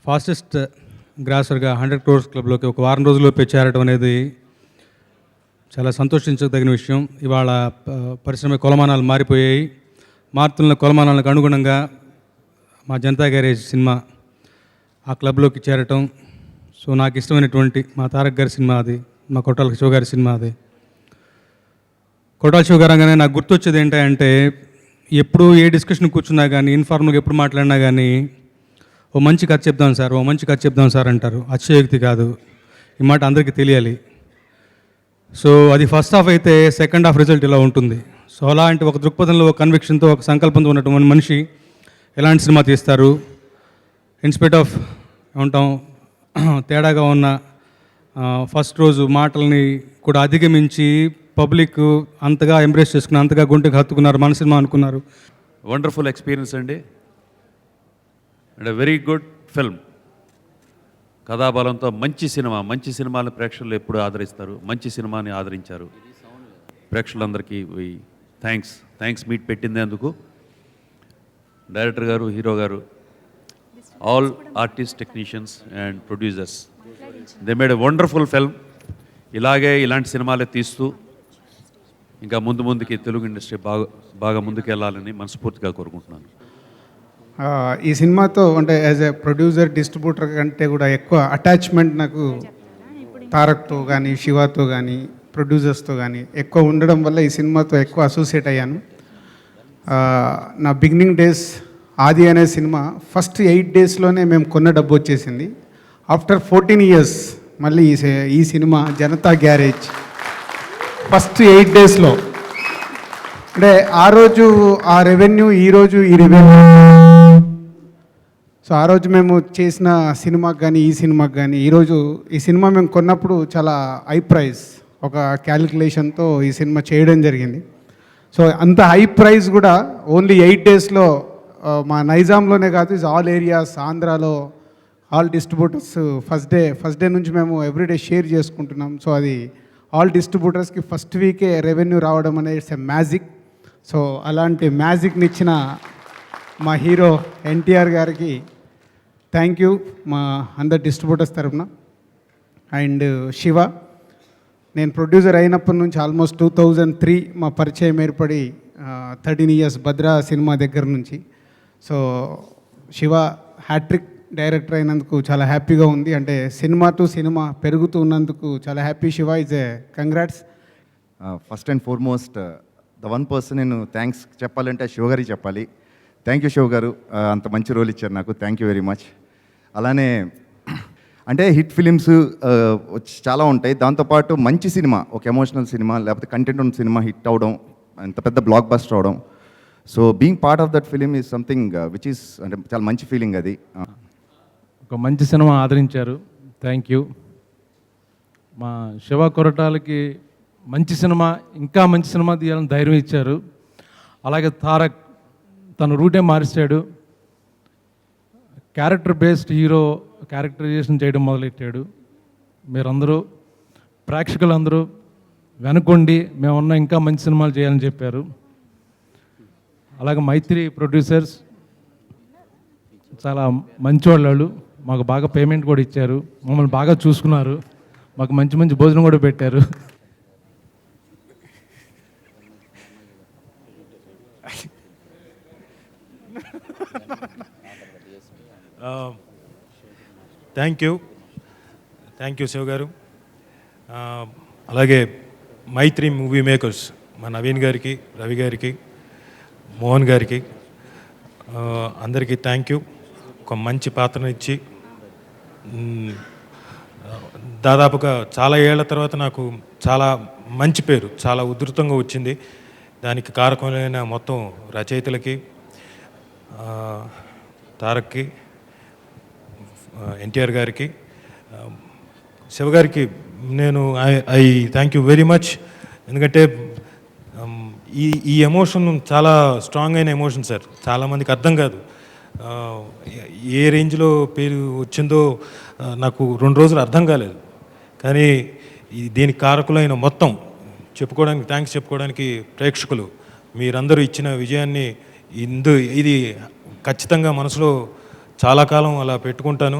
Fastest గ్రాసర్గా 100 crores క్లబ్లోకి ఒక వారం రోజుల్లోపే చేరడం అనేది చాలా సంతోషించదగిన విషయం. ఇవాళ పరిశ్రమ కొలమానాలు మారిపోయాయి. మారుతున్న కొలమానాలకు అనుగుణంగా మా జనతా గ్యారేజ్ సినిమా ఆ క్లబ్లోకి చేరటం, సో నాకు ఇష్టమైనటువంటి మా తారక్ గారి సినిమా అది, మా కొట్టాల శివ గారి సినిమా అది. కొట్టాల శివ గారు అనగానే నాకు గుర్తొచ్చేది ఏంటంటే, ఎప్పుడు ఏ డిస్కషన్ కూర్చున్నా కానీ, ఇన్ఫార్మల్గా ఎప్పుడు మాట్లాడినా కానీ, ఓ మంచి కథ చెప్దాం సార్, ఓ మంచి కథ చెప్దాం సార్ అంటారు. అతిశయోక్తి కాదు, ఈ మాట అందరికీ తెలియాలి. సో అది ఫస్ట్ హాఫ్ అయితే సెకండ్ హాఫ్ రిజల్ట్ ఇలా ఉంటుంది. సో అలాంటి ఒక దృక్పథంలో, ఒక కన్విక్షన్తో, ఒక సంకల్పంతో ఉన్నటువంటి మనిషి ఎలాంటి సినిమా తీస్తారు, ఇన్స్పైట్ ఆఫ్ ఏమంటాం తేడాగా ఉన్న ఫస్ట్ రోజు మాటల్ని కూడా అధిగమించి పబ్లిక్ అంతగా ఎంబ్రేస్ చేసుకుని, అంతగా గుంటెకి హత్తుకున్నారు, మన సినిమా అనుకున్నారు. వండర్ఫుల్ ఎక్స్పీరియన్స్ అండి, అండ్ వెరీ గుడ్ ఫిల్మ్. కథాబలంతో మంచి సినిమా, మంచి సినిమాలను ప్రేక్షకులు ఎప్పుడు ఆదరిస్తారు, మంచి సినిమాని ఆదరించారు. ప్రేక్షకులందరికీ థ్యాంక్స్ మీట్ పెట్టిందేందుకు. డైరెక్టర్ గారు, హీరో గారు, all artist, technicians and producers, they made a wonderful film. ఇలాంటి సినిమాలే తీస్తూ ఇంకా ముందుకి తెలుగు ఇండస్ట్రీ బాగా ముందుకు వెళ్ళాలని మనస్ఫూర్తిగా కోరుకుంటున్నాను. ఈ సినిమాతో అంటే యాజ్ ఎ ప్రొడ్యూసర్, డిస్ట్రిబ్యూటర్ కంటే కూడా ఎక్కువ అటాచ్మెంట్ నాకు తారక్తో కానీ, శివతో కానీ, ప్రొడ్యూసర్స్తో కానీ ఎక్కువ ఉండడం వల్ల ఈ సినిమాతో ఎక్కువ అసోసియేట్ అయ్యాను. నా బిగినింగ్ డేస్ ఆది అనే సినిమా ఫస్ట్ 8 daysలోనే మేము కొన్న డబ్బు వచ్చేసింది. ఆఫ్టర్ 14 years మళ్ళీ ఈ సినిమా జనతా గ్యారేజ్ ఫస్ట్ 8 daysలో, అంటే ఆ రోజు ఆ రెవెన్యూ, ఈరోజు ఈ రెవెన్యూ. సో ఆ రోజు మేము చేసిన సినిమాకి కానీ, ఈ సినిమాకి కానీ, ఈరోజు ఈ సినిమా మేము కొన్నప్పుడు చాలా హై ప్రైస్, ఒక క్యాలిక్యులేషన్తో ఈ సినిమా చేయడం జరిగింది. సో అంత హై ప్రైస్ కూడా ఓన్లీ 8 daysలో మా నైజాంలోనే కాదు, ఆల్ ఏరియాస్, ఆంధ్రాలో ఆల్ డిస్ట్రిబ్యూటర్స్ ఫస్ట్ డే నుంచి మేము ఎవ్రీడే షేర్ చేసుకుంటున్నాం. సో అది ఆల్ డిస్ట్రిబ్యూటర్స్కి ఫస్ట్ వీకే రెవెన్యూ రావడం అనేది ఇట్స్ ఎ మ్యాజిక్. సో అలాంటి మ్యాజిక్ని ఇచ్చిన మా హీరో ఎన్టీఆర్ గారికి థ్యాంక్ యూ మా అందరు డిస్ట్రిబ్యూటర్స్ తరఫున. అండ్ శివ, నేను ప్రొడ్యూసర్ అయినప్పటి నుంచి ఆల్మోస్ట్ 2003 మా పరిచయం ఏర్పడి 13 years భద్రా సినిమా దగ్గర నుంచి. సో శివ హ్యాట్రిక్ డైరెక్టర్ అయినందుకు చాలా హ్యాపీగా ఉంది. అంటే సినిమా టు సినిమా పెరుగుతూ ఉన్నందుకు చాలా happy. Shiva is a congrats. First and foremost the one person నేను థ్యాంక్స్ చెప్పాలంటే శివ గారికి చెప్పాలి. థ్యాంక్ యూ శివ గారు, అంత మంచి రోల్ ఇచ్చారు నాకు, థ్యాంక్ యూ వెరీ మచ్. అలానే అంటే హిట్ ఫిలిమ్స్ చాలా ఉంటాయి, దాంతోపాటు మంచి సినిమా, ఒక ఎమోషనల్ సినిమా లేకపోతే కంటెంట్ ఉన్న సినిమా హిట్ అవడం, అంత పెద్ద బ్లాక్ బస్టర్ అవడం, so being part of that film is something which is అంటే చాలా మంచి ఫీలింగ్ అది. ఒక మంచి సినిమా ఆదరించారు, థ్యాంక్ యూ. మా శివ కొరటాలకి మంచి సినిమా, ఇంకా మంచి సినిమా తీయాలని ధైర్యం ఇచ్చారు. అలాగే తారక్ తన రూటే మారిస్తాడు, క్యారెక్టర్ బేస్డ్ హీరో క్యారెక్టరైజేషన్ చేయడం మొదలెట్టాడు. మీరందరూ ప్రేక్షకులందరూ వెనుకొండి మేమున్న ఇంకా మంచి సినిమాలు చేయాలని చెప్పారు. అలాగే మైత్రి ప్రొడ్యూసర్స్ చాలా మంచివాళ్ళు, మాకు బాగా పేమెంట్ కూడా ఇచ్చారు, మమ్మల్ని బాగా చూసుకున్నారు, మాకు మంచి మంచి భోజనం కూడా పెట్టారు. థ్యాంక్ యూ శివ గారు. అలాగే మైత్రి మూవీ మేకర్స్, మా నవీన్ గారికి, రవి గారికి, మోహన్ గారికి, అందరికీ థ్యాంక్ యూ. ఒక మంచి పాత్రనిచ్చి దాదాపుగా చాలా ఏళ్ల తర్వాత నాకు చాలా మంచి పేరు చాలా ఉధృతంగా వచ్చింది. దానికి కారకమైన మొత్తం రచయితలకి, తారక్కి, ఎన్టీఆర్ గారికి, శివ గారికి నేను I thank you very much. ఎందుకంటే ఈ ఎమోషన్ చాలా స్ట్రాంగ్ అయిన ఎమోషన్ సార్, చాలామందికి అర్థం కాదు. ఏ రేంజ్లో పేరు వచ్చిందో నాకు 2 రోజులు అర్థం కాలేదు. కానీ దీనికి కారకులైన మొత్తం థ్యాంక్స్ చెప్పుకోవడానికి ప్రేక్షకులు మీరందరూ ఇచ్చిన విజయాన్ని ఇది ఖచ్చితంగా మనసులో చాలా కాలం అలా పెట్టుకుంటాను,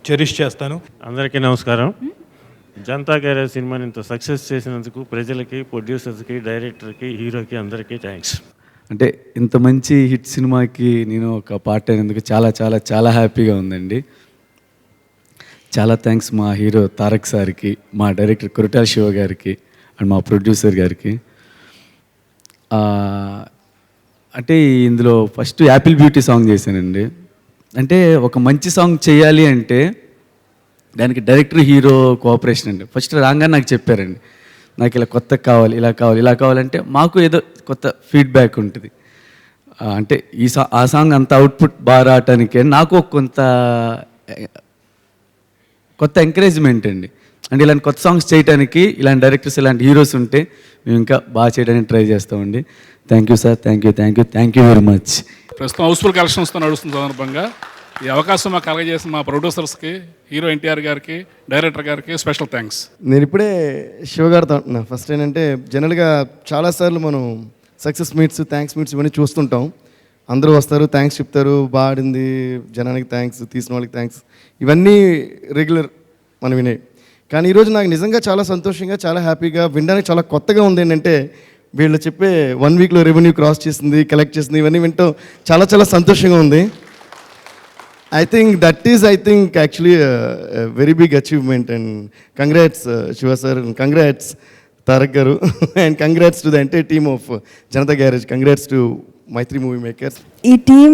చెరిష్ చేస్తాను. అందరికీ నమస్కారం. జనతా గ్యారేజ్ సినిమాని ఇంత సక్సెస్ చేసినందుకు ప్రజలకి, ప్రొడ్యూసర్స్కి, డైరెక్టర్కి, హీరోకి అందరికీ థ్యాంక్స్. అంటే ఇంత మంచి హిట్ సినిమాకి నేను ఒక పార్ట్ అయినందుకు చాలా చాలా చాలా హ్యాపీగా ఉందండి. చాలా థ్యాంక్స్ మా హీరో తారక్ సార్కి, మా డైరెక్టర్ కొరటాల శివ గారికి అండ్ మా ప్రొడ్యూసర్ గారికి. అంటే ఇందులో ఫస్ట్ యాపిల్ బ్యూటీ సాంగ్ చేశానండి. అంటే ఒక మంచి సాంగ్ చేయాలి అంటే దానికి డైరెక్టర్ హీరో కోఆపరేషన్ అండి. ఫస్ట్ రాగానే నాకు చెప్పారండి, నాకు ఇలా కొత్త కావాలి, ఇలా కావాలి, ఇలా కావాలంటే మాకు ఏదో కొత్త ఫీడ్బ్యాక్ ఉంటుంది. అంటే ఆ సాంగ్ అంత అవుట్పుట్ బాగా రావటానికే నాకు కొంత కొత్త ఎంకరేజ్మెంట్ అండి. అంటే ఇలాంటి కొత్త సాంగ్స్ చేయడానికి ఇలాంటి డైరెక్టర్స్, ఇలాంటి హీరోస్ ఉంటే మేము ఇంకా బాగా చేయడానికి ట్రై చేస్తామండి. Thank you sir, thank you very much. ప్రస్తుతం హౌస్ఫుల్ కలెక్షన్స్తో నడుస్తున్న సందర్భంగా ఈ అవకాశం మాకు కలగజేసిన మా ప్రొడ్యూసర్స్కి, హీరో ఎన్టీఆర్ గారికి, డైరెక్టర్ గారికి స్పెషల్ థ్యాంక్స్. నేను ఇప్పుడే శివగారితో అంటున్నా. ఫస్ట్ ఏంటంటే జనరల్గా చాలాసార్లు మనం సక్సెస్ మీట్స్, థ్యాంక్స్ మీట్స్ ఇవన్నీ చూస్తుంటాం. అందరూ వస్తారు, థ్యాంక్స్ చెప్తారు, బాగా ఆడింది, జనానికి థ్యాంక్స్, తీసిన వాళ్ళకి థ్యాంక్స్, ఇవన్నీ రెగ్యులర్ మనం వినే. కానీ ఈరోజు నాకు నిజంగా చాలా సంతోషంగా, చాలా హ్యాపీగా, వినడానికి చాలా కొత్తగా ఉంది. ఏంటంటే వీళ్ళు చెప్పే 1 వీక్లో రెవెన్యూ క్రాస్ చేసింది, కలెక్ట్ చేసింది, ఇవన్నీ వింటాం చాలా చాలా సంతోషంగా ఉంది. I think actually a very big achievement, and congrats Shiva sir, and congrats Tarak garu and congrats to the entire team of Janata Garage. Congrats to Maitri Movie Makers. ఈ team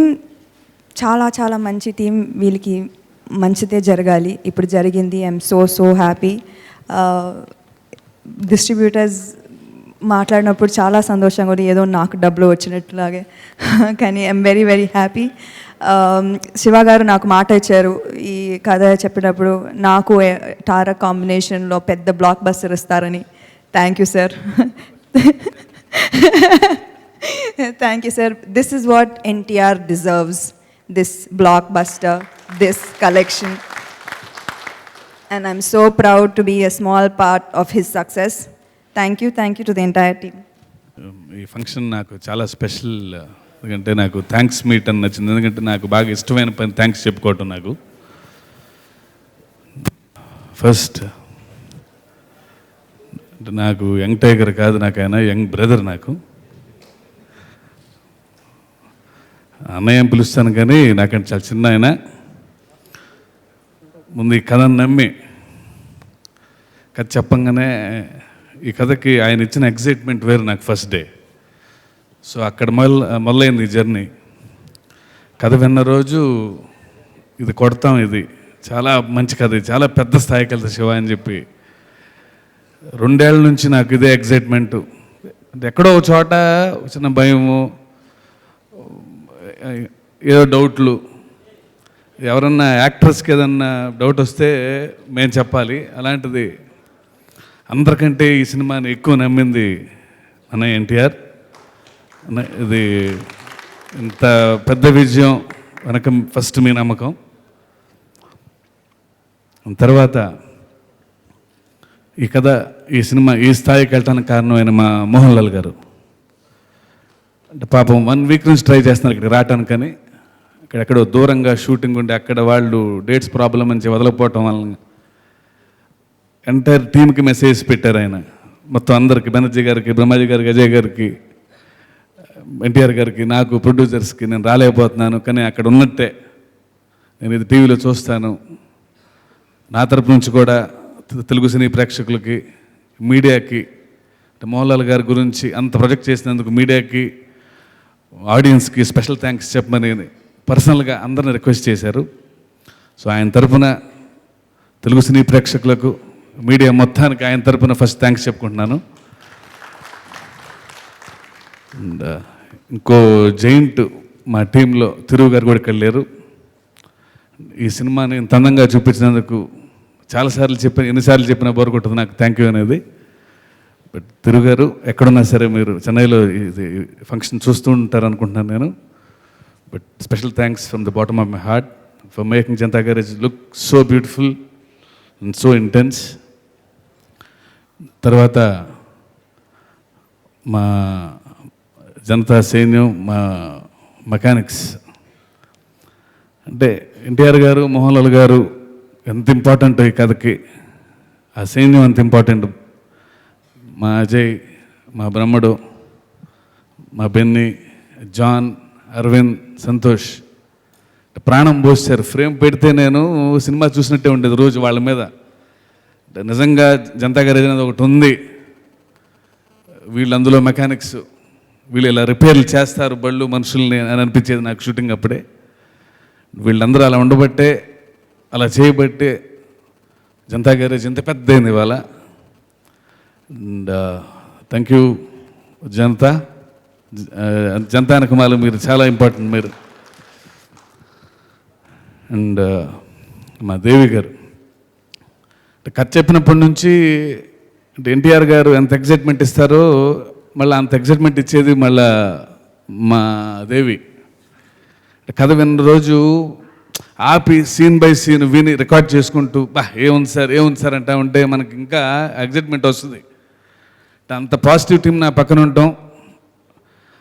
చాలా చాలా మంచి టీం. వీళ్ళకి మంచిదే జరగాలి. ఇప్పుడు జరిగింది. I'm so happy. Distributors మాట్లాడినప్పుడు చాలా సంతోషంగా ఉంది, ఏదో నాకు డబ్బులు వచ్చినట్లాగే. కానీ ఐఎమ్ వెరీ హ్యాపీ. శివ గారు నాకు మాట ఇచ్చారు ఈ కథ చెప్పినప్పుడు, నాకు తారక్ కాంబినేషన్లో పెద్ద బ్లాక్ బస్టర్ ఇస్తారని. Thank you sir. Thank you sir. This is what NTR deserves, this block buster, this collection, and I'm so proud to be a small part of his success. Thank you to the entire team. ఈ function నాకు చాలా special. ఎందుకంటే నాకు thanks meet అని నచ్చింది. ఎందుకంటే నాకు బాగా ఇష్టమైన పని థ్యాంక్స్ చెప్పుకోవటం. నాకు ఫస్ట్ అంటే నాకు యంగ్ టైగర్ కాదు, నాకు ఆయన యంగ్ బ్రదర్. నాకు అన్నయ్య అని పిలుస్తాను కానీ నాకంటే చాలా చిన్న ఆయన. ముందు ఈ కథను నమ్మి కథ చెప్పంగానే ఈ కథకి ఆయన ఇచ్చిన ఎగ్జైట్మెంట్ వేరు నాకు ఫస్ట్ డే. సో అక్కడ మొదలైంది ఈ జర్నీ. కథ విన్న రోజు ఇది కొడతాం, ఇది చాలా మంచి కథ, ఇది చాలా పెద్ద స్థాయికి వెళ్తా శివ అని చెప్పి 2 ఏళ్ళ నుంచి నాకు ఇదే ఎగ్జైట్మెంట్. అంటే ఎక్కడో ఒక చోట చిన్న భయము, ఏదో డౌట్లు, ఎవరన్నా యాక్టర్స్కి ఏదన్నా డౌట్ వస్తే మేము చెప్పాలి. అలాంటిది అందరికంటే ఈ సినిమాని ఎక్కువ నమ్మింది మన ఎన్టీఆర్. ఇది ఇంత పెద్ద విజయం వెనక ఫస్ట్ మీ నమ్మకం. తర్వాత ఈ కథ, ఈ సినిమా ఈ స్థాయికి వెళ్ళటానికి కారణమైన మా మోహన్ లాల్ గారు. అంటే పాపం 1 వీక్ నుంచి ట్రై చేస్తున్నారు ఇక్కడికి రావటానికి, కానీ ఎక్కడో దూరంగా షూటింగ్ ఉండి అక్కడ వాళ్ళు డేట్స్ ప్రాబ్లం అని వదలకపోవటం వలన ఎంటైర్ టీమ్కి మెసేజ్ పెట్టారు ఆయన. మొత్తం అందరికి, బెనర్జీ గారికి, బ్రహ్మాజీ గారికి, అజయ్ గారికి, ఎన్టీఆర్ గారికి, నాకు, ప్రొడ్యూసర్స్కి, నేను రాలేకపోతున్నాను కానీ అక్కడ ఉన్నట్టే నేను ఇది టీవీలో చూస్తాను. నా తరపు నుంచి కూడా తెలుగు సినీ ప్రేక్షకులకి, మీడియాకి, మోహన్ లాల్ గారి గురించి అంత ప్రొజెక్ట్ చేసినందుకు మీడియాకి, ఆడియన్స్కి స్పెషల్ థ్యాంక్స్ చెప్పమని పర్సనల్గా అందరిని రిక్వెస్ట్ చేశారు. సో ఆయన తరపున తెలుగు సినీ ప్రేక్షకులకు, మీడియా మొత్తానికి ఆయన తరపున ఫస్ట్ థ్యాంక్స్ చెప్పుకుంటున్నాను. అండ్ ఇంకో జైంట్ మా టీంలో తిరుగు గారు కూడా ఇక్కడ లేరు. ఈ సినిమాని ఇంత అందంగా చూపించినందుకు చాలాసార్లు చెప్పాను, ఎన్నిసార్లు చెప్పినా బోర్ కొట్టదు నాకు థ్యాంక్ యూ అనేది. బట్ తిరుగు గారు ఎక్కడున్నా సరే మీరు చెన్నైలో ఇది ఫంక్షన్ చూస్తూ ఉంటారు అనుకుంటున్నాను నేను. But special thanks from the bottom of my heart for making Janatha garage look so beautiful and so intense. తర్వాత మా జనతా సైన్యం, మా మెకానిక్స్, అంటే ఎన్టీఆర్ గారు మోహన్ లాల్ గారు ఎంత ఇంపార్టెంట్ ఈ కథకి, ఆ సైన్యం అంత ఇంపార్టెంట్. మా అజయ్, మా బ్రహ్మడు, మా బెన్నీ, జాన్, అరవింద్, సంతోష్ ప్రాణం పోసారు. ఫ్రేమ్ పెడితే నేను సినిమా చూసినట్టే ఉండేది రోజు వాళ్ళ మీద. నిజంగా జనతా గ్యారేజ్ అనేది ఒకటి ఉంది, వీళ్ళు అందులో మెకానిక్స్, వీళ్ళు ఇలా రిపేర్లు చేస్తారు బళ్ళు మనుషుల్ని అని అనిపించేది నాకు షూటింగ్ అప్పుడే. వీళ్ళందరూ అలా ఉండబట్టే, అలా చేయబట్టే జనతా గ్యారేజ్ ఇంత పెద్దయింది ఇవాళ. అండ్ థ్యాంక్ యూ జనతా వెనకమాల మీరు చాలా ఇంపార్టెంట్ మీరు. అండ్ మా దేవి గారు కథ చెప్పినప్పటి నుంచి అంటే ఎన్టీఆర్ గారు ఎంత ఎగ్జైట్మెంట్ ఇస్తారో మళ్ళీ అంత ఎగ్జైట్మెంట్ ఇచ్చేది మళ్ళా మా దేవి. కథ విన్న రోజు ఆపి సీన్ బై సీన్ విని రికార్డ్ చేసుకుంటూ ఏముంది సార్ అంటా ఉంటే మనకి ఇంకా ఎగ్జైట్మెంట్ వస్తుంది. అంత పాజిటివ్ టీం నా పక్కన ఉంటాం.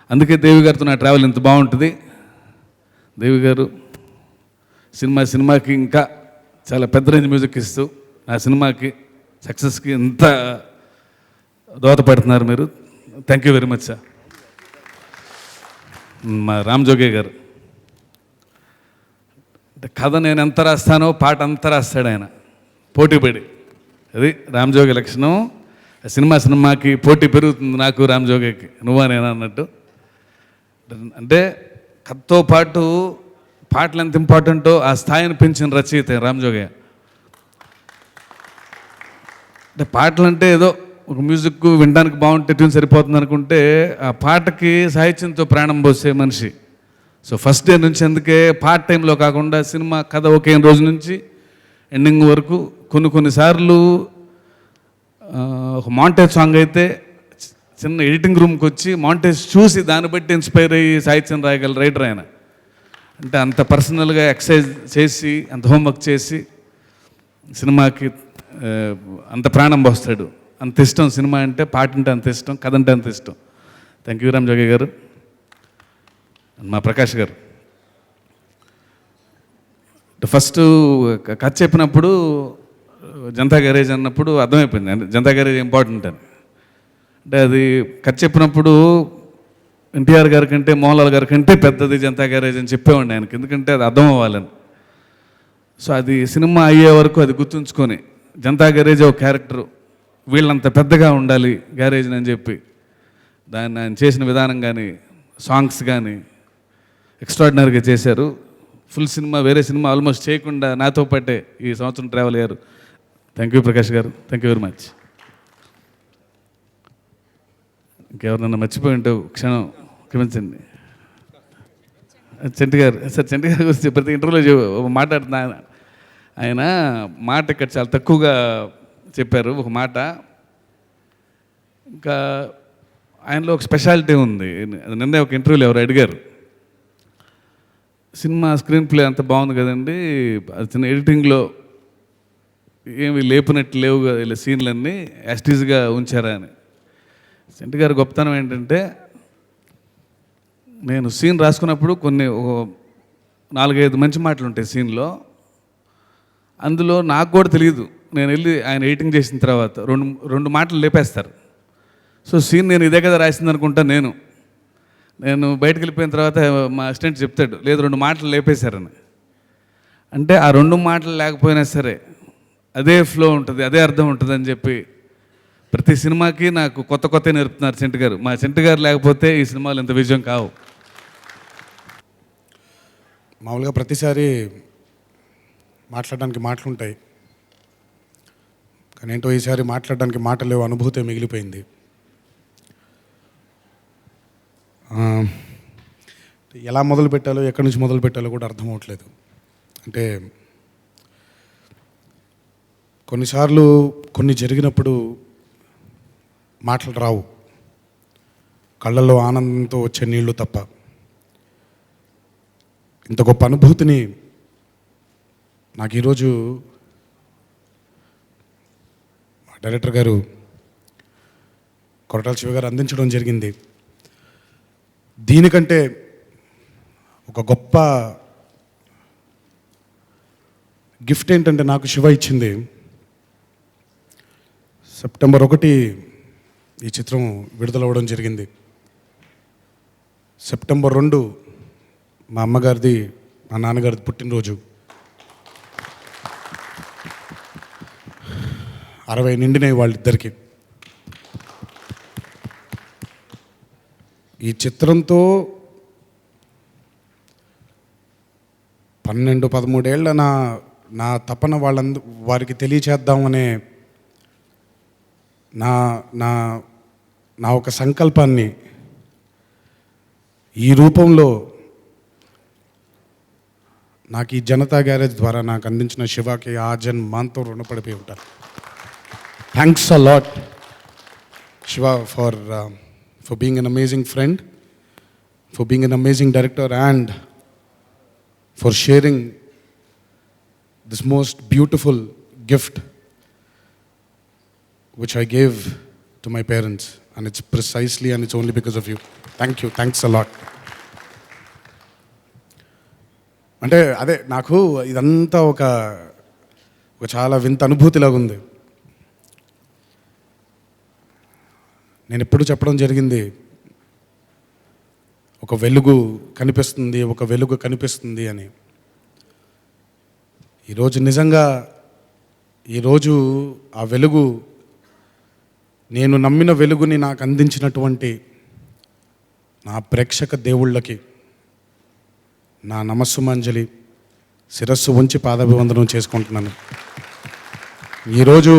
అందుకే దేవి గారితో నా ట్రావెల్ ఇంత బాగుంటుంది. దేవి గారు సినిమాకి ఇంకా చాలా పెద్ద రేంజ్ మ్యూజిక్ ఇస్తూ నా సినిమాకి సక్సెస్కి ఎంత దోహదపడుతున్నారు మీరు. Thank you very much sir. మా రామ్ జోగే గారు కథ నేను ఎంత రాస్తానో పాట అంతా రాస్తాడు ఆయన పోటీపడి. అది రామ్ జోగి లక్షణం. సినిమాకి పోటీ పెరుగుతుంది నాకు రామ్ జోగికి, నువ్వా నేనా అన్నట్టు. అంటే కథతో పాటు పాటలు ఎంత ఇంపార్టెంటో ఆ స్థాయిని పెంచిన రచయిత రామ్ జోగయ్య. అంటే పాటలు అంటే ఏదో ఒక మ్యూజిక్ వినడానికి బాగుంటే ట్యూన్ సరిపోతుంది అనుకుంటే ఆ పాటకి సాహిత్యంతో ప్రాణం పోసే మనిషి. సో ఫస్ట్ డే నుంచి అందుకే పార్ట్ టైంలో కాకుండా సినిమా కథ ఒకే రోజు నుంచి ఎండింగ్ వరకు కొన్నిసార్లు ఒక మాంటేజ్ సాంగ్ అయితే చిన్న ఎడిటింగ్ రూమ్కి వచ్చి మాంటేజ్ చూసి దాన్ని బట్టి ఇన్స్పైర్ అయ్యి సాహిత్యం రాయగల రైటర్ ఆయన. అంటే అంత పర్సనల్గా ఎక్సర్సైజ్ చేసి అంత హోంవర్క్ చేసి సినిమాకి అంత ప్రాణం పోస్తాడు. అంత ఇష్టం సినిమా అంటే, పాట అంటే అంత ఇష్టం, కథ అంటే అంత ఇష్టం. థ్యాంక్ యూ రామ్ జోగి గారు. మా ప్రకాష్ గారు ఫస్ట్ కథ చెప్పినప్పుడు జనతా గ్యారేజ్ అన్నప్పుడు అర్థమైపోయింది అంటే జనతా గ్యారేజ్ ఇంపార్టెంట్ అని. అంటే అది కథ చెప్పినప్పుడు ఎన్టీఆర్ గారి కంటే మోహన్ లాల్ గారి కంటే పెద్దది జనతా గ్యారేజ్ అని చెప్పేవాడిని ఆయనకి, ఎందుకంటే అది అర్థం అవ్వాలని. సో అది సినిమా అయ్యే వరకు అది గుర్తుంచుకొని జనతా గ్యారేజ్ ఒక క్యారెక్టరు, వీళ్ళంత పెద్దగా ఉండాలి గ్యారేజ్ అని చెప్పి దాన్ని ఆయన చేసిన విధానం కానీ సాంగ్స్ కానీ ఎక్స్ట్రాడినరీగా చేశారు. ఫుల్ సినిమా వేరే సినిమా ఆల్మోస్ట్ చేయకుండా నాతో పాటే ఈ సంవత్సరం ట్రావెల్ అయ్యారు. థ్యాంక్ యూ ప్రకాష్ గారు, థ్యాంక్ యూ వెరీ మచ్. ఇంకెవరినన్నా మర్చిపోయి ఉంటే క్షణం క్షమించండి. చెంటి గారు సార్, చెంటి గారి గురించి ప్రతి ఇంటర్వ్యూలో మాట్లాడుతున్నా. ఆయన మాట ఇక్కడ చాలా తక్కువగా చెప్పారు ఒక మాట. ఇంకా ఆయనలో ఒక స్పెషాలిటీ ఉంది. నిన్నే ఒక ఇంటర్వ్యూలో ఎవరు అడిగారు, సినిమా స్క్రీన్ ప్లే అంత బాగుంది కదండి, అది చిన్న ఎడిటింగ్లో ఏమి లేపినట్టు లేవు కదా ఇలా సీన్లన్నీ యాస్టీజ్గా ఉంచారా అని. చెంటి గారి గొప్పతనం ఏంటంటే నేను సీన్ రాసుకున్నప్పుడు కొన్ని 4-5 మంచి మాటలు ఉంటాయి సీన్లో, అందులో నాకు కూడా తెలియదు. నేను వెళ్ళి ఆయన ఎడిటింగ్ చేసిన తర్వాత రెండు మాటలు లేపేస్తారు. సో సీన్ నేను ఇదే కదా రాసింది అనుకుంటా. నేను బయటకు వెళ్ళిపోయిన తర్వాత మా అసిస్టెంట్ చెప్తాడు, లేదు 2 మాటలు లేపేశారని. అంటే ఆ 2 మాటలు లేకపోయినా సరే అదే ఫ్లో ఉంటుంది, అదే అర్థం ఉంటుంది అని చెప్పి ప్రతి సినిమాకి నాకు కొత్త నేర్పుతున్నారు చెంటి గారు. మా చెంటి గారు లేకపోతే ఈ సినిమాలు ఇంత విజయం కావు. మామూలుగా ప్రతిసారి మాట్లాడడానికి మాటలు ఉంటాయి, కానీ ఏంటో ఈసారి మాట్లాడడానికి మాటలు లేవు, అనుభూతి మిగిలిపోయింది. ఎలా మొదలు పెట్టాలో ఎక్కడి నుంచి మొదలు పెట్టాలో కూడా అర్థం అవ్వట్లేదు. అంటే కొన్నిసార్లు కొన్ని జరిగినప్పుడు మాటలు రావు, కళ్ళల్లో ఆనందంతో వచ్చే నీళ్లు తప్ప. ఇంత గొప్ప అనుభూతిని నాకు ఈరోజు మా డైరెక్టర్ గారు కొరటాల శివ గారు అందించడం జరిగింది. దీనికంటే ఒక గొప్ప గిఫ్ట్ ఏంటంటే నాకు శివ ఇచ్చింది సెప్టెంబర్ 1 ఈ చిత్రం విడుదలవ్వడం జరిగింది. సెప్టెంబర్ 2 మా అమ్మగారిది మా నాన్నగారిది పుట్టినరోజు. 60 నిండినాయి వాళ్ళిద్దరికి. ఈ చిత్రంతో 12-13 ఏళ్ళ నా తపన వారికి తెలియచేద్దామనే నా ఒక సంకల్పాన్ని ఈ రూపంలో నాకు ఈ జనతా గ్యారేజ్ ద్వారా నాకు అందించిన శివకి ఆ జన్మాంతో రుణపడిపోయి ఉంటాను. Thanks a lot Shiva for being an amazing friend, for being an amazing director, and for sharing this most beautiful gift which I gave to my parents, and it's precisely and it's only because of you. Thank you. Thanks a lot. అంటే అదే నాకు ఇదంతా ఒక చాలా వింత అనుభూతిలాగా ఉంది. నేను ఎప్పుడు చెప్పడం జరిగింది, ఒక వెలుగు కనిపిస్తుంది అని. ఈరోజు నిజంగా ఆ వెలుగు, నేను నమ్మిన వెలుగుని నాకు అందించినటువంటి నా ప్రేక్షక దేవుళ్ళకి నా నమస్సుమాంజలి, శిరస్సు ఉంచి పాదాభివందనం చేసుకుంటున్నాను. ఈరోజు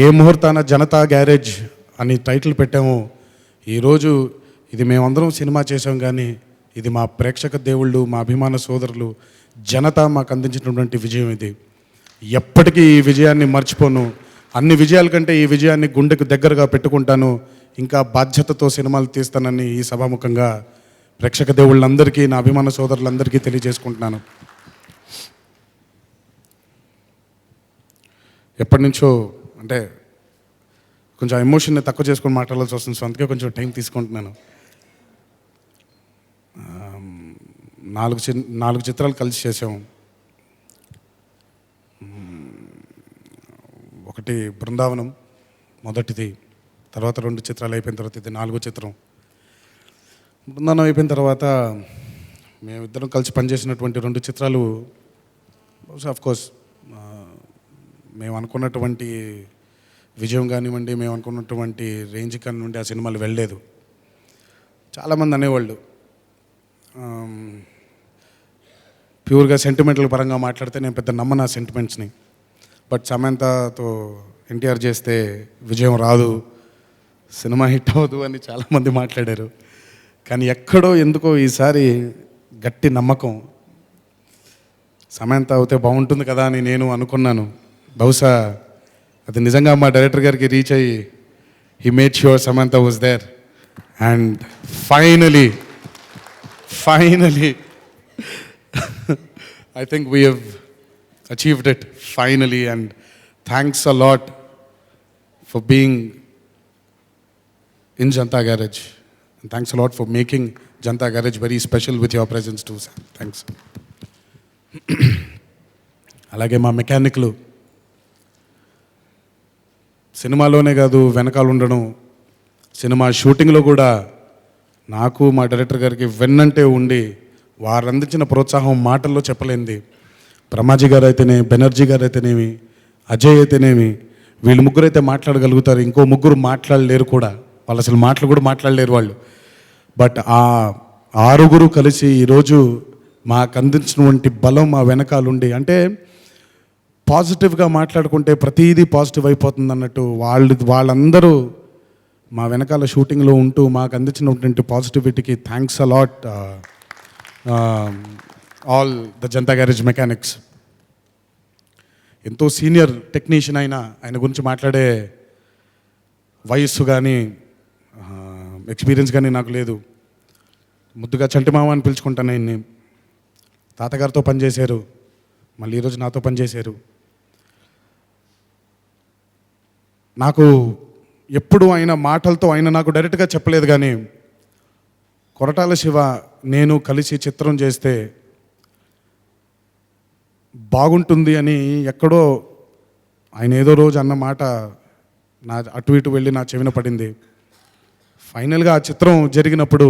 ఏ ముహూర్తాన జనతా గ్యారేజ్ అని టైటిల్ పెట్టాము. ఈరోజు ఇది మేమందరం సినిమా చేసాం, కానీ ఇది మా ప్రేక్షక దేవుళ్ళు, మా అభిమాన సోదరులు, జనత మాకు అందించినటువంటి విజయం ఇది. ఎప్పటికీ ఈ విజయాన్ని మర్చిపోను. అన్ని విజయాల కంటే ఈ విజయాన్ని గుండెకు దగ్గరగా పెట్టుకుంటాను. ఇంకా బాధ్యతతో సినిమాలు తీస్తానని ఈ సభాముఖంగా ప్రేక్షక దేవుళ్ళందరికీ, నా అభిమాన సోదరులందరికీ తెలియజేసుకుంటున్నాను. ఎప్పటి నుంచో అంటే కొంచెం ఎమోషన్ని తక్కువ చేసుకొని మాట్లాడాల్సి వస్తుంది, సో అందుకే కొంచెం టైం తీసుకుంటున్నాను. 4 చిత్రాలు కలిసి చేసాము. ఒకటి బృందావనం మొదటిది, తర్వాత 2 చిత్రాలు అయిపోయిన తర్వాత ఇది 4వ చిత్రం. బృందావనం అయిపోయిన తర్వాత మేమిద్దరం కలిసి పనిచేసినటువంటి 2 చిత్రాలు ఆఫ్కోర్స్ మేము అనుకున్నటువంటి విజయం కానివ్వండి, మేము అనుకున్నటువంటి రేంజ్ కానివ్వండి, ఆ సినిమాలు వెళ్ళలేదు. చాలామంది అనేవాళ్ళు ప్యూర్గా సెంటిమెంటల్ పరంగా మాట్లాడితే నేను పెద్ద నమ్మను ఆ సెంటిమెంట్స్ని. బట్ సమంతతో ఎన్టీఆర్ చేస్తే విజయం రాదు, సినిమా హిట్ అవ్వదు అని చాలామంది మాట్లాడారు. కానీ ఎక్కడో ఎందుకో ఈసారి గట్టి నమ్మకం, సమంత అవుతే బాగుంటుంది కదా అని నేను అనుకున్నాను. బహుశా అది నిజంగా మా డైరెక్టర్ గారికి రీచ్ అయ్యి he made sure Samantha was there, and finally I think we have achieved it finally, and thanks a lot for being in Janta Garage, and thanks a lot for making Janta Garage very special with your presence too, Sam. Thanks. అలాగే మా మెకానిక్లు సినిమాలోనే కాదు వెనకాల ఉండడం, cinema షూటింగ్లో కూడా నాకు మా డైరెక్టర్ గారికి వెన్నంటే ఉండి వారు అందించిన ప్రోత్సాహం మాటల్లో చెప్పలేంది. బ్రహ్మాజీ గారు అయితేనే, బెనర్జీ గారు అయితేనేమి, అజయ్ అయితేనేమి, వీళ్ళు ముగ్గురు అయితే మాట్లాడగలుగుతారు, ఇంకో ముగ్గురు మాట్లాడలేరు కూడా. వాళ్ళు అసలు మాటలు కూడా మాట్లాడలేరు వాళ్ళు. బట్ ఆ 6 కలిసి ఈరోజు మాకు అందించినటువంటి బలం మా వెనకాలండి. అంటే పాజిటివ్గా మాట్లాడుకుంటే ప్రతీదీ పాజిటివ్ అయిపోతుంది అన్నట్టు వాళ్ళందరూ మా వెనకాల షూటింగ్లో ఉంటూ మాకు అందించినటువంటి పాజిటివిటీకి thanks a lot all the Janatha Garage mechanics. ఎంతో సీనియర్ టెక్నీషియన్ ఆయన గురించి మాట్లాడే వయస్సు కానీ ఎక్స్పీరియన్స్ కానీ నాకు లేదు. ముద్దుగా చంటిమామ అని పిలుచుకుంటాను ఆయన్ని. తాతగారితో పనిచేశారు, మళ్ళీ ఈరోజు నాతో పనిచేశారు. నాకు ఎప్పుడు ఆయన మాటలతో ఆయన నాకు డైరెక్ట్గా చెప్పలేదు, కానీ కొరటాల శివ నేను కలిసి చిత్రం చేస్తే బాగుంటుంది అని ఎక్కడో ఆయన ఏదో రోజు అన్న మాట నా అటు ఇటు వెళ్ళి నా చెవిన పడింది. ఫైనల్గా ఆ చిత్రం జరిగినప్పుడు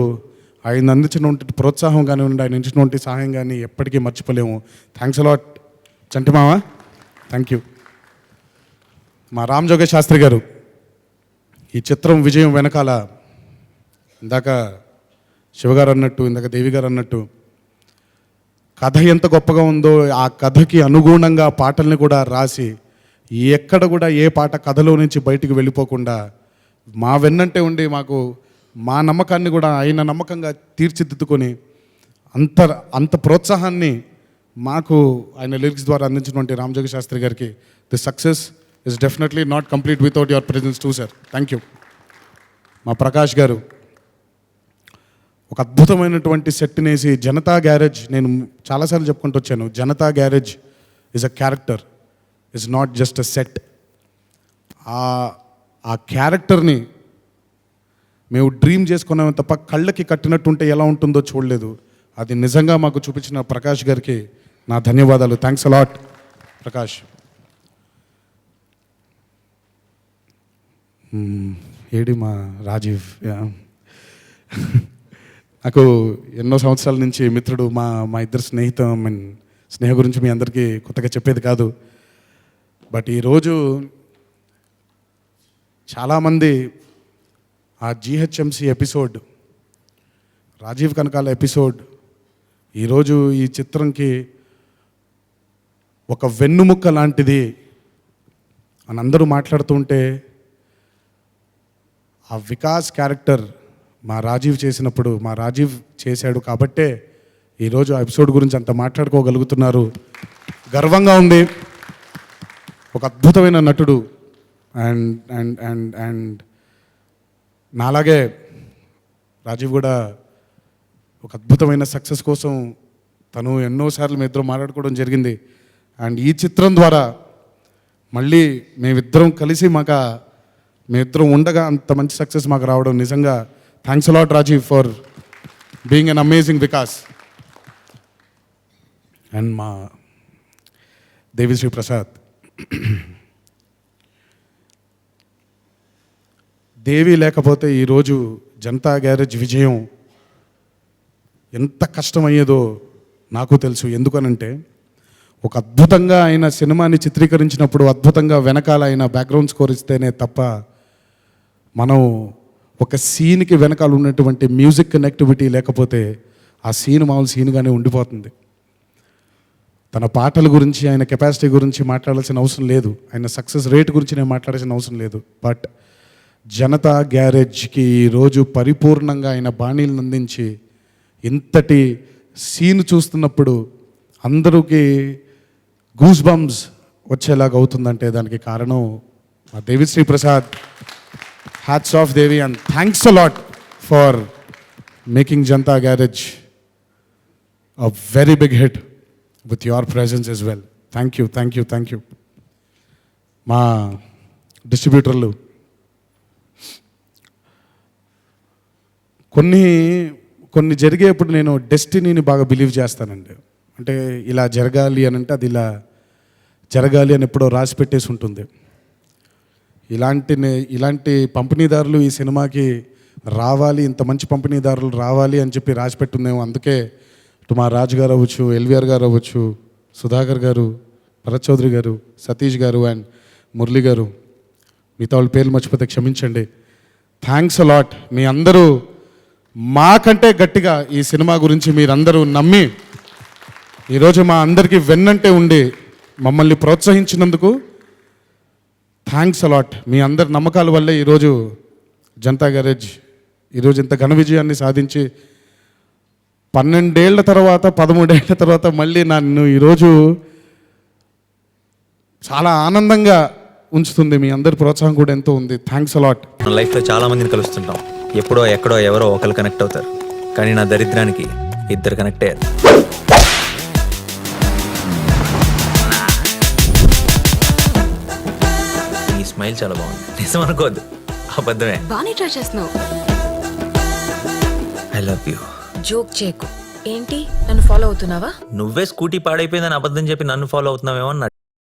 ఆయన అందించినటువంటి ప్రోత్సాహం కానివ్వండి, ఆయన ఇచ్చినటువంటి సహాయం కానీ ఎప్పటికీ మర్చిపోలేము. థ్యాంక్స్ అలాట్ చంటి మామ, థ్యాంక్ యూ. మా రామ్ జోగేష్ శాస్త్రి గారు, ఈ చిత్రం విజయం వెనకాల ఇందాక శివగారు అన్నట్టు, ఇందాక దేవి గారు అన్నట్టు, కథ ఎంత గొప్పగా ఉందో ఆ కథకి అనుగుణంగా పాటల్ని కూడా రాసి ఎక్కడ కూడా ఏ పాట కథలో నుంచి బయటికి వెళ్ళిపోకుండా మా వెన్నంటే ఉండి మాకు మా నమ్మకాన్ని కూడా ఆయన నమ్మకంగా తీర్చిదిద్దుకొని అంత ప్రోత్సాహాన్ని మాకు ఆయన లిరిక్స్ ద్వారా అందించినటువంటి రామ్ జోగి శాస్త్రి గారికి the success is definitely not complete without your presence two sir. Thank you. మా ప్రకాష్ గారు ఒక అద్భుతమైనటువంటి సెట్ని వేసి, జనతా గ్యారేజ్, నేను చాలాసార్లు చెప్పుకుంటూ వచ్చాను, Janata garage is a character, is not just a set. ఆ క్యారెక్టర్ని మేము డ్రీమ్ చేసుకున్నామే తప్ప కళ్ళకి కట్టినట్టుంటే ఎలా ఉంటుందో చూడలేదు. అది నిజంగా మాకు చూపించిన ప్రకాష్ గారికి నా ధన్యవాదాలు. Thanks a lot Prakash. ఏడి మా రాజీవ్, నాకు ఎన్నో సంవత్సరాల నుంచి మిత్రుడు, మా ఇద్దరు స్నేహ గురించి మీ అందరికీ కొత్తగా చెప్పేది కాదు. బట్ ఈరోజు చాలామంది ఆ GHMC episode, Rajeev Kanakala episode ఈరోజు ఈ చిత్రంకి ఒక వెన్నుముక్క లాంటిది అని అందరూ మాట్లాడుతుంటే, ఆ వికాస్ క్యారెక్టర్ మా రాజీవ్ చేసినప్పుడు, మా రాజీవ్ చేశాడు కాబట్టే ఈరోజు ఆ ఎపిసోడ్ గురించి అంత మాట్లాడుకోగలుగుతున్నారు. గర్వంగా ఉంది. ఒక అద్భుతమైన నటుడు. అండ్ అండ్ అండ్ అండ్ నాలాగే రాజీవ్ కూడా ఒక అద్భుతమైన సక్సెస్ కోసం తను ఎన్నోసార్లు మీ ఇద్దరం మాట్లాడుకోవడం జరిగింది. అండ్ ఈ చిత్రం ద్వారా మళ్ళీ మేమిద్దరం కలిసి మేమిద్దరం ఉండగా అంత మంచి సక్సెస్ మాకు రావడం నిజంగా thanks a lot Rajeev for being an amazing Vikas. And మా దేవిశ్రీ ప్రసాద్, దేవి లేకపోతే ఈరోజు జనతా గ్యారేజ్ విజయం ఎంత కష్టమయ్యేదో నాకు తెలుసు. ఎందుకనంటే ఒక అద్భుతంగా ఆయన సినిమాని చిత్రీకరించినప్పుడు అద్భుతంగా వెనకాల ఆయన బ్యాక్గ్రౌండ్ స్కోర్ ఇస్తేనే తప్ప మనం ఒక సీన్కి వెనకాల ఉన్నటువంటి మ్యూజిక్ కనెక్టివిటీ లేకపోతే ఆ సీన్ మామూలు సీన్గానే ఉండిపోతుంది. తన పాటల గురించి, ఆయన కెపాసిటీ గురించి మాట్లాడాల్సిన అవసరం లేదు, ఆయన సక్సెస్ రేట్ గురించి నేను మాట్లాడాల్సిన అవసరం లేదు. బట్ జనతా గ్యారేజ్కి ఈరోజు పరిపూర్ణంగా ఆయన బాణీలను అందించి ఇంతటి సీన్ చూస్తున్నప్పుడు అందరికీ గూస్ బంప్స్ వచ్చేలాగా అవుతుందంటే దానికి కారణం మా Devi Sri Prasad. Hats off Devi, and thanks a lot for making Janatha Garage a very big hit with your presence as well. Thank you, thank you, thank you. మా డిస్ట్రిబ్యూటర్లు, కొన్ని జరిగేప్పుడు నేను డెస్టినీని బాగా బిలీవ్ చేస్తానండి. అంటే ఇలా జరగాలి అని అంటే అది ఇలా జరగాలి అని ఎప్పుడో రాసి పెట్టేసి ఉంటుంది. ఇలాంటి పంపిణీదారులు ఈ సినిమాకి రావాలి, ఇంత మంచి పంపిణీదారులు రావాలి అని చెప్పి రాసి పెట్టుందేమో. అందుకే ఇటు మా రాజు గారు అవ్వచ్చు, ఎల్వీఆర్ గారు అవ్వచ్చు, సుధాకర్ గారు, భరత్ చౌదరి గారు, సతీష్ గారు అండ్ మురళి గారు, మిగతా వాళ్ళ పేర్లు మర్చిపోతే క్షమించండి. Thanks a lot. మీ అందరూ మాకంటే గట్టిగా ఈ సినిమా గురించి మీరందరూ నమ్మి ఈరోజు మా అందరికీ వెన్నంటే ఉండి మమ్మల్ని ప్రోత్సహించినందుకు థ్యాంక్స్ అలాట్. మీ అందరి నమ్మకాల వల్లే ఈరోజు జనతా గ్యారేజ్ ఈరోజు ఇంత ఘన విజయాన్ని సాధించి 12 ఏళ్ల తర్వాత 13 ఏళ్ల తర్వాత మళ్ళీ నన్ను ఈరోజు చాలా ఆనందంగా ఉంచుతుంది. మీ అందరి ప్రోత్సాహం కూడా ఎంతో ఉంది. Thanks a lot. మన లైఫ్లో చాలా మందిని కలుస్తుంటాం. ఎప్పుడో ఎక్కడో ఎవరో ఒకరు కనెక్ట్ అవుతారు. కానీ నా దరిద్రానికి ఇద్దరు కనెక్ట్ అయ్యారు. ఈ స్మైల్ చాలా బాగుంది. నిజం అనుకోవద్దు, అబద్ధమే. బాగానే ట్రై చేస్తున్నావు. I love you. జోక్ చేయకు. ఏంటి నన్ను ఫాలో అవుతున్నావా? నువ్వే స్కూటీ పాడైపోయిందని అబద్ధం చెప్పి నన్ను ఫాలో అవుతున్నావేమో అని